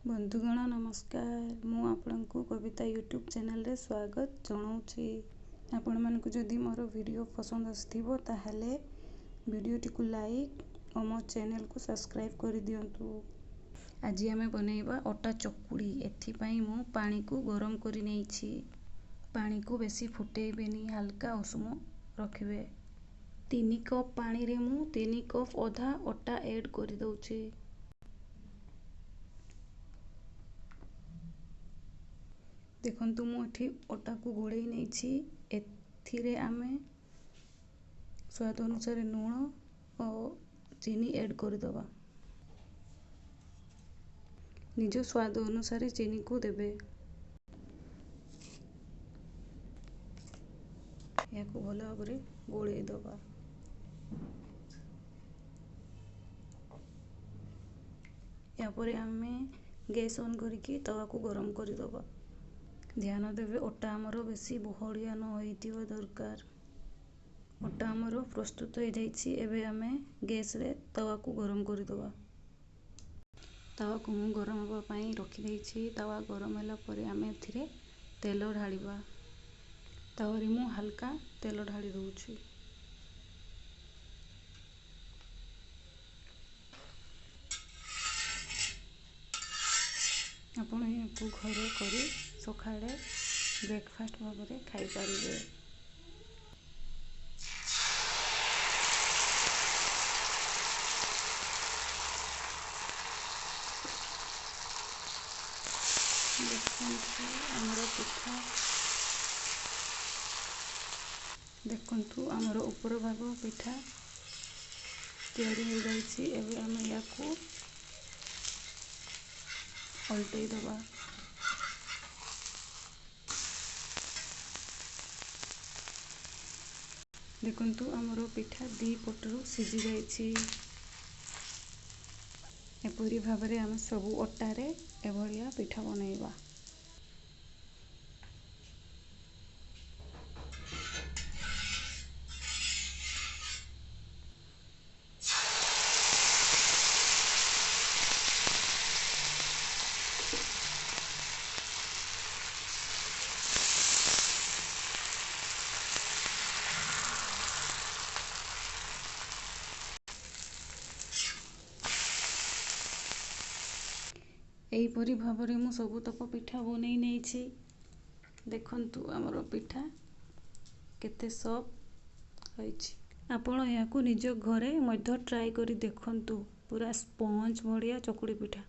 बंधुगण नमस्कार। मु आपनको कविता यूट्यूब चैनल रे स्वागत जनाऊँगी। आपण मानक जदि मोर वीडियो पसंद आसथिबो ताहले वीडियो टी को लाइक और मो चैनल को सब्सक्राइब कर दियंतु। आज आमे बनेइबा अटा चकुड़ी। एथि पई मु पानी को गरम करि नेइछि। पानी को बेसी फुटेइबेनी, हल्का उषुम रखिबे। 3 कप पानी रे मु 3 कप अधा अटा ऐड कर दउछि। देखंतु मु एठी अटा को घोड़े नेइछि। एथिरे आमे स्वाद अनुसार लूण और चीनी ऐड कर दबा। निज स्वाद अनुसार चीनी को देबे। या को भलो भाबरे गोळेइ दबा। या परे आमे गैस ऑन करके तवा को गरम कर दबा। ध्यान देवे अटा आमर बेसी बहड़िया न होइतिबा दरकार। अटा आमर प्रस्तुत हो जाइछि। एबे आमे गैस रे तवा को गरम कर दबा। तवा को मु गरम होबा पई रखि देइछि। तवा गरम होला परे आमे एथिरे तेल ढालिबा। तवा रे मु हल्का तेल ढाली दउछि। आपण को घरे करी सकाळे ब्रेकफास्ट भाबरे खाई पारिबे। देखंतु हमर ऊपर भाग पिठा तैयारी हो जाइछि। एबे आमे याकू पलटै दबा। देखंतु हमर पिठा दी पटरु सिझी जाइछि। एपरि भाबरे आमे सबु अटा रे एभलिया पिठा बनेइबा। एहीपरि भाबरे मु सबुतक पिठा बनेइ नेइछि। देखंतु हमर पिठा केते सॉफ्ट होइछि। आपण याकू निज घरे मध्य ट्राई करी देखंतु। पूरा स्पंज भड़िया चकुड़ी पिठा।